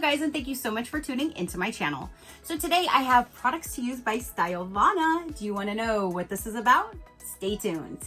you guys, and thank you so much for tuning into my channel. So today I have products to use by Stylevana. Do you want to know what this is about? Stay tuned.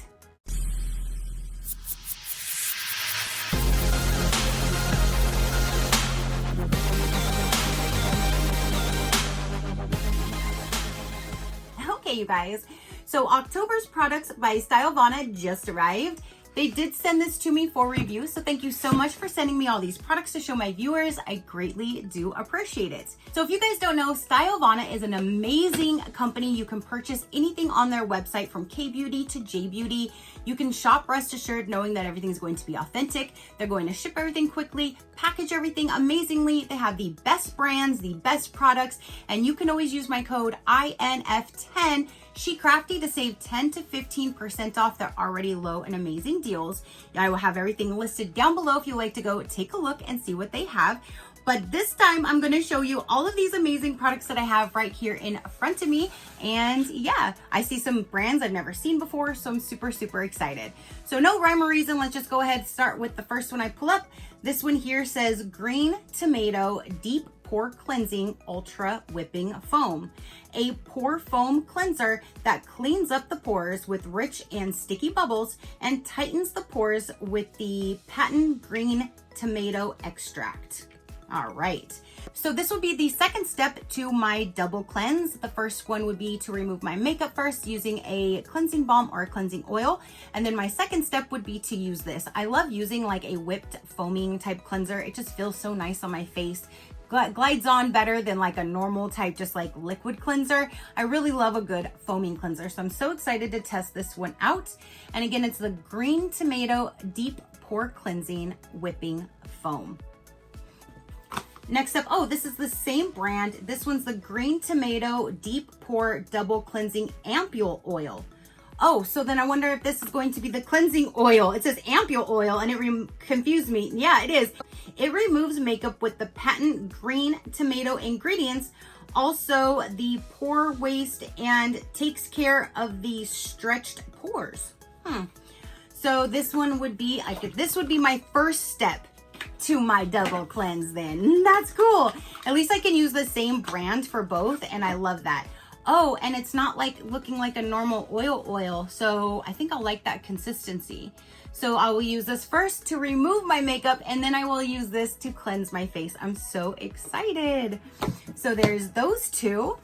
Okay, you guys, so October's products by Stylevana just arrived. They did send this to me for review, so thank you so much for sending me all these products to show my viewers. I greatly do appreciate it. So if you guys don't know, Stylevana is an amazing company. You can purchase anything on their website from K-Beauty to J-Beauty. You can shop rest assured knowing that everything is going to be authentic. They're going to ship everything quickly, package everything amazingly. They have the best brands, the best products, and you can always use my code INF10 SheCrafty to save 10 to 15% off their already low and amazing deals. I will have everything listed down below if you like to go take a look and see what they have. But this time I'm going to show you all of these amazing products that I have right here in front of me. And yeah, I see some brands I've never seen before, so I'm super excited. So no rhyme or reason, let's just go ahead and start with the first one I pull up. This one here says Green Tomato Deep Pore Cleansing Ultra Whipping Foam. A pore foam cleanser that cleans up the pores with rich and sticky bubbles and tightens the pores with the patent green tomato extract. All right, so this would be the second step to my double cleanse. The first one would be to remove my makeup first using a cleansing balm or a cleansing oil. And then my second step would be to use this. I love using like a whipped foaming type cleanser. It just feels so nice on my face. Glides on better than like a normal type, just like liquid cleanser. I really love a good foaming cleanser. So I'm so excited to test this one out. And again, it's the Green Tomato Deep Pore Cleansing Whipping Foam. Next up, oh, this is the same brand. This one's the Green Tomato Deep Pore Double Cleansing Ampule Oil. Oh, so then I wonder if this is going to be the cleansing oil. It says ampule oil and it confused me. Yeah, it is. It removes makeup with the patent green tomato ingredients, also the pore waste, and takes care of the stretched pores. So this one would be, this would be my first step to my double cleanse then. That's cool. At least I can use the same brand for both, and I love that. Oh, and it's not like looking like a normal oil, so I think I'll like that consistency. So I will use this first to remove my makeup, and then I will use this to cleanse my face. I'm so excited. So there's those two.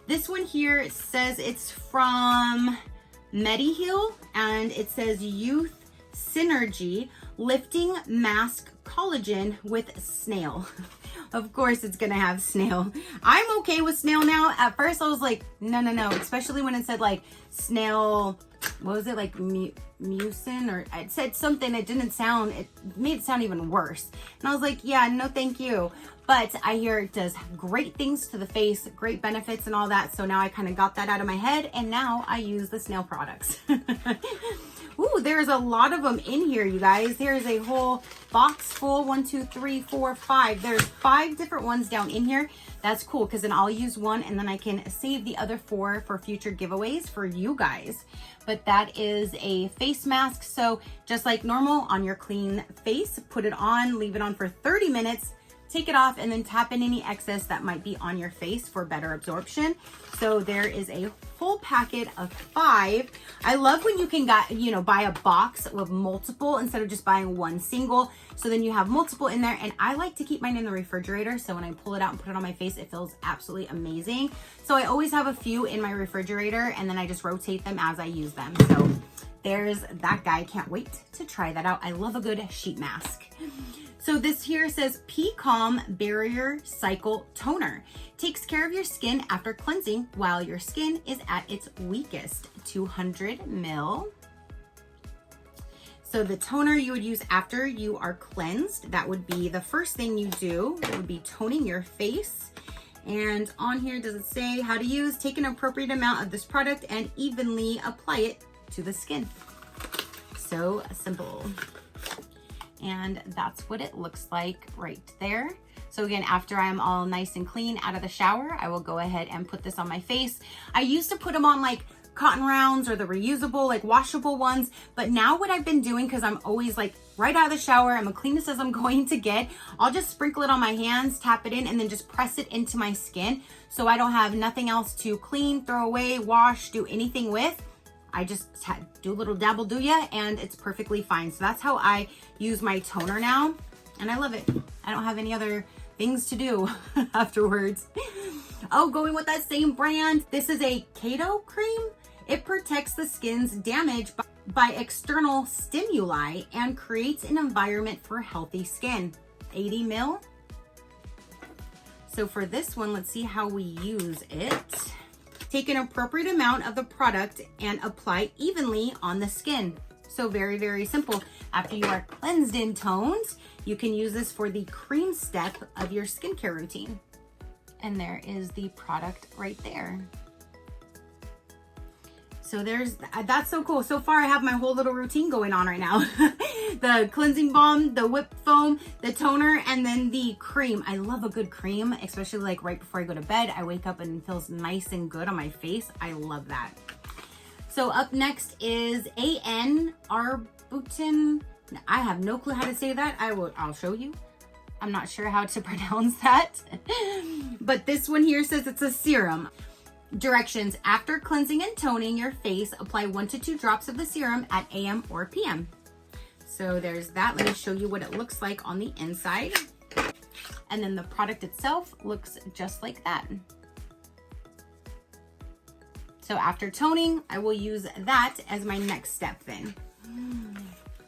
This one here says it's from Mediheal, and it says Youth Synergy Lifting Mask Collagen with Snail. Of course it's gonna have snail. I'm okay with snail now. At first I was like, no, especially when it said like snail, what was it, like mucin, or it said something, it didn't sound, it made it sound even worse. And I was like, yeah, no thank you. But I hear it does great things to the face, great benefits and all that. So now I kind of got that out of my head, and now I use the snail products. Ooh, there's a lot of them in here, you guys. There's a whole box full, 1, 2, 3, 4, 5. There's 5 different ones down in here. That's cool, because then I'll use one and then I can save the other 4 for future giveaways for you guys. But that is a face mask. So just like normal on your clean face, put it on, leave it on for 30 minutes, take it off, and then tap in any excess that might be on your face for better absorption. So there is a full packet of 5. I love when you can buy a box with multiple instead of just buying one single. So then you have multiple in there, and I like to keep mine in the refrigerator. So when I pull it out and put it on my face, it feels absolutely amazing. So I always have a few in my refrigerator, and then I just rotate them as I use them. So there's that guy. I can't wait to try that out. I love a good sheet mask. So this here says Peom Barrier Cycle Toner. Takes care of your skin after cleansing while your skin is at its weakest. 200 ml. So the toner you would use after you are cleansed, that would be the first thing you do. It would be toning your face. And on here, does it say how to use? Take an appropriate amount of this product and evenly apply it to the skin. So simple. And that's what it looks like right there. So again, after I'm all nice and clean out of the shower, I will go ahead and put this on my face. I used to put them on like cotton rounds or the reusable, like washable ones. But now what I've been doing, because I'm always like right out of the shower. I'm the cleanest as I'm going to get. I'll just sprinkle it on my hands, tap it in, and then just press it into my skin. So I don't have nothing else to clean, throw away, wash, do anything with. I just do a little dabble do ya, and it's perfectly fine. So that's how I use my toner now, and I love it. I don't have any other things to do afterwards. Oh, going with that same brand, this is a keto cream. It protects the skin's damage by external stimuli and creates an environment for healthy skin. 80 ml. So for this one, let's see how we use it. Take an appropriate amount of the product and apply evenly on the skin. So very, very simple. After you are cleansed and toned, you can use this for the cream step of your skincare routine. And there is the product right there. So that's so cool. So far I have my whole little routine going on right now. The cleansing balm, the whipped foam, the toner, and then the cream. I love a good cream, especially like right before I go to bed. I wake up and it feels nice and good on my face. I love that. So up next is Arbutin. I have no clue how to say that. I'll show you. I'm not sure how to pronounce that. But this one here says it's a serum. Directions: after cleansing and toning your face, apply 1 to 2 drops of the serum at AM or PM. So there's that. Let me show you what it looks like on the inside. And then the product itself looks just like that. So after toning, I will use that as my next step then.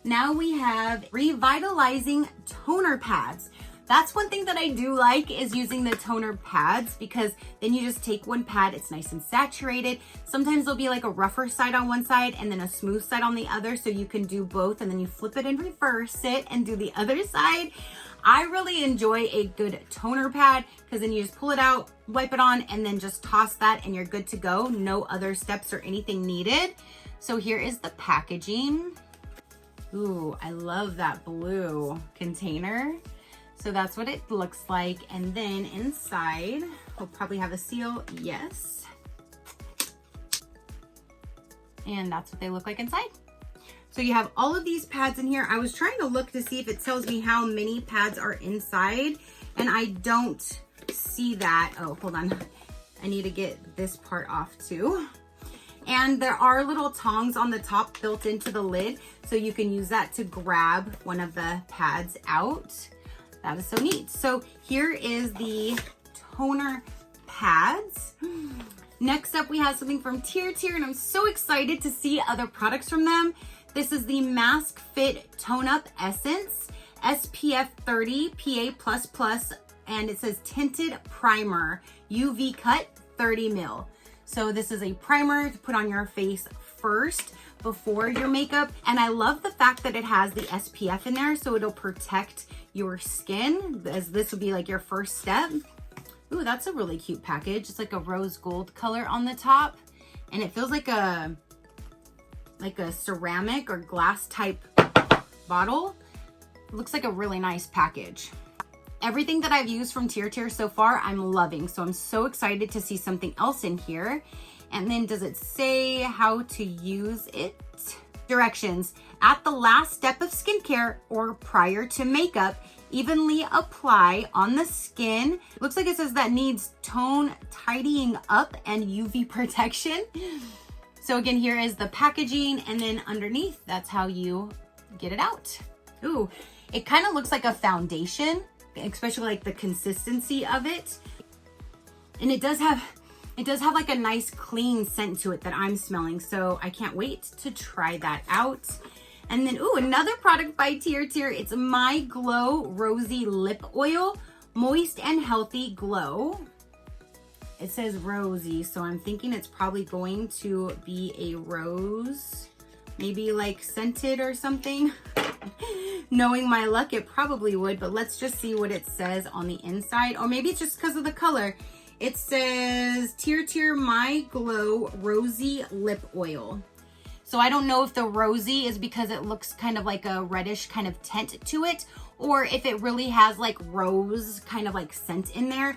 Now we have revitalizing toner pads. That's one thing that I do like, is using the toner pads, because then you just take one pad, it's nice and saturated. Sometimes there'll be like a rougher side on one side and then a smooth side on the other, so you can do both, and then you flip it and reverse it and do the other side. I really enjoy a good toner pad, because then you just pull it out, wipe it on, and then just toss that and you're good to go. No other steps or anything needed. So here is the packaging. Ooh, I love that blue container. So that's what it looks like. And then inside, we'll probably have a seal. Yes. And that's what they look like inside. So you have all of these pads in here. I was trying to look to see if it tells me how many pads are inside, and I don't see that. Oh, hold on. I need to get this part off too. And there are little tongs on the top built into the lid, so you can use that to grab one of the pads out. That is so neat. So here is the toner pads. Next up, we have something from Tier, and I'm so excited to see other products from them. This is the Mask Fit Tone Up Essence, SPF 30 PA++, and it says Tinted Primer, UV Cut 30 ml. So this is a primer to put on your face first before your makeup. And I love the fact that it has the SPF in there, so it'll protect your skin, as this would be like your first step. Ooh, that's a really cute package. It's like a rose gold color on the top, and it feels like a ceramic or glass type bottle. It looks like a really nice package. Everything that I've used from Tier so far, I'm loving. So I'm so excited to see something else in here. And then does it say how to use it? Directions: at the last step of skincare or prior to makeup, evenly apply on the skin. Looks like it says that needs tone tidying up and UV protection. So again, here is the packaging, and then underneath, that's how you get it out. Ooh, it kind of looks like a foundation, especially like the consistency of it. And it does have like a nice clean scent to it that I'm smelling. So I can't wait to try that out. And then, ooh, another product by Tier. It's My Glow Rosy Lip Oil, Moist and Healthy Glow. It says rosy, so I'm thinking it's probably going to be a rose, maybe like scented or something. Knowing my luck, it probably would, but let's just see what it says on the inside. Or maybe it's just because of the color. It says Tier My Glow Rosy Lip Oil. So I don't know if the rosy is because it looks kind of like a reddish kind of tint to it, or if it really has like rose kind of like scent in there.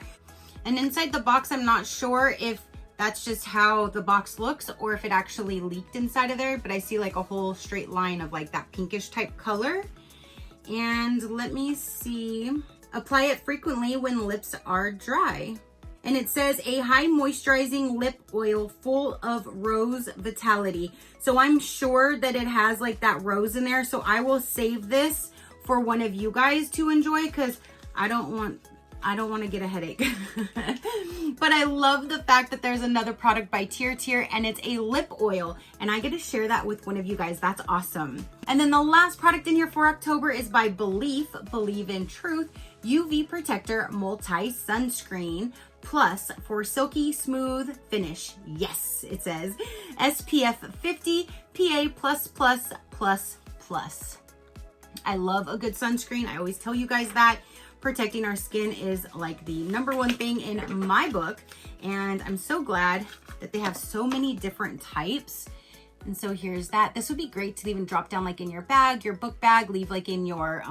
And inside the box, I'm not sure if that's just how the box looks or if it actually leaked inside of there, but I see like a whole straight line of like that pinkish type color. And let me see. Apply it frequently when lips are dry. And it says a high moisturizing lip oil full of rose vitality. So I'm sure that it has like that rose in there. So I will save this for one of you guys to enjoy because I don't want to get a headache. But I love the fact that there's another product by Tier and it's a lip oil and I get to share that with one of you guys. That's awesome. And then the last product in here for October is by Believe in Truth UV Protector Multi Sunscreen Plus for silky smooth finish. Yes, it says SPF 50 PA+++++. I love a good sunscreen. I always tell you guys that. Protecting our skin is like the #1 thing in my book. And I'm so glad that they have so many different types. And so here's that. This would be great to even drop down like in your bag, your book bag, leave like in your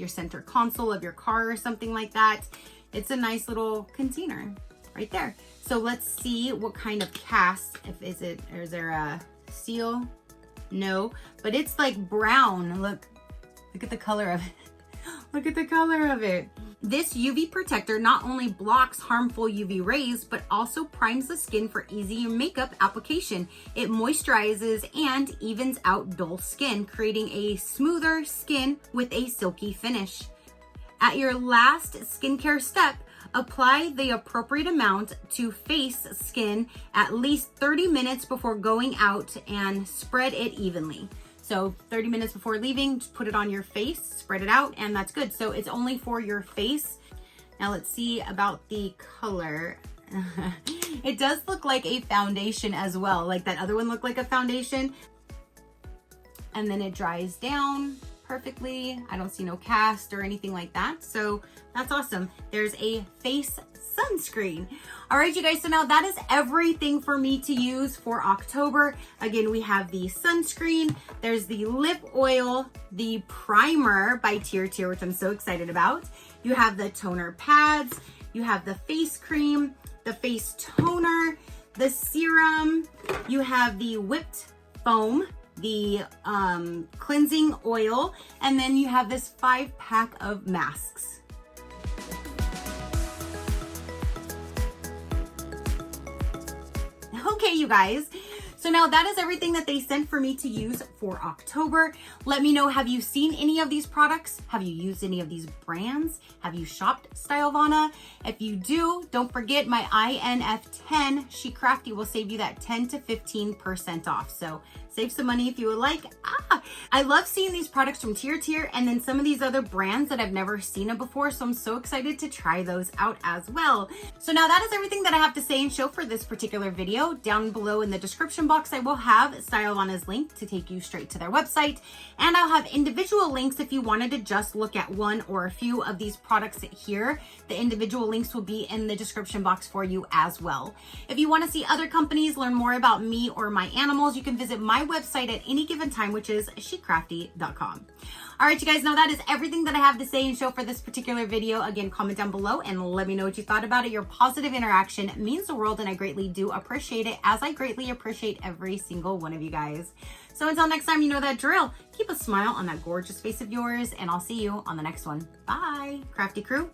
center console of your car or something like that. It's a nice little container right there. So let's see what kind of cast, is there a seal? No, but it's like brown. Look at the color of it. Look at the color of it. This UV protector not only blocks harmful UV rays, but also primes the skin for easy makeup application. It moisturizes and evens out dull skin, creating a smoother skin with a silky finish. At your last skincare step, apply the appropriate amount to face skin at least 30 minutes before going out and spread it evenly. So 30 minutes before leaving, just put it on your face, spread it out, and that's good. So it's only for your face. Now let's see about the color. It does look like a foundation as well. Like that other one looked like a foundation. And then it dries down perfectly. I don't see no cast or anything like that. So that's awesome. There's a face sunscreen. All right, you guys, so now that is everything for me to use for October. Again, we have the sunscreen, there's the lip oil, the primer by Tier, which I'm so excited about. You have the toner pads, you have the face cream, the face toner, the serum, you have the whipped foam, the cleansing oil, and then you have this 5-pack of masks. Okay, you guys. So now that is everything that they sent for me to use for October. Let me know, have you seen any of these products? Have you used any of these brands? Have you shopped Stylevana? If you do, don't forget my INF10 SheCrafty will save you that 10 to 15% off. So save some money if you would like. I love seeing these products from Tier and then some of these other brands that I've never seen it before. So I'm so excited to try those out as well. So now that is everything that I have to say and show for this particular video. Down below in the description box, I will have Stylevana's link to take you straight to their website. And I'll have individual links if you wanted to just look at one or a few of these products here. The individual links will be in the description box for you as well. If you want to see other companies, learn more about me or my animals, you can visit my website at any given time, which is SheCrafty.com. All right, you guys, now that is everything that I have to say and show for this particular video. Again, comment down below and let me know what you thought about it. Your positive interaction means the world and I greatly do appreciate it, as I greatly appreciate every single one of you guys. So until next time, you know that drill. Keep a smile on that gorgeous face of yours and I'll see you on the next one. Bye, Crafty crew.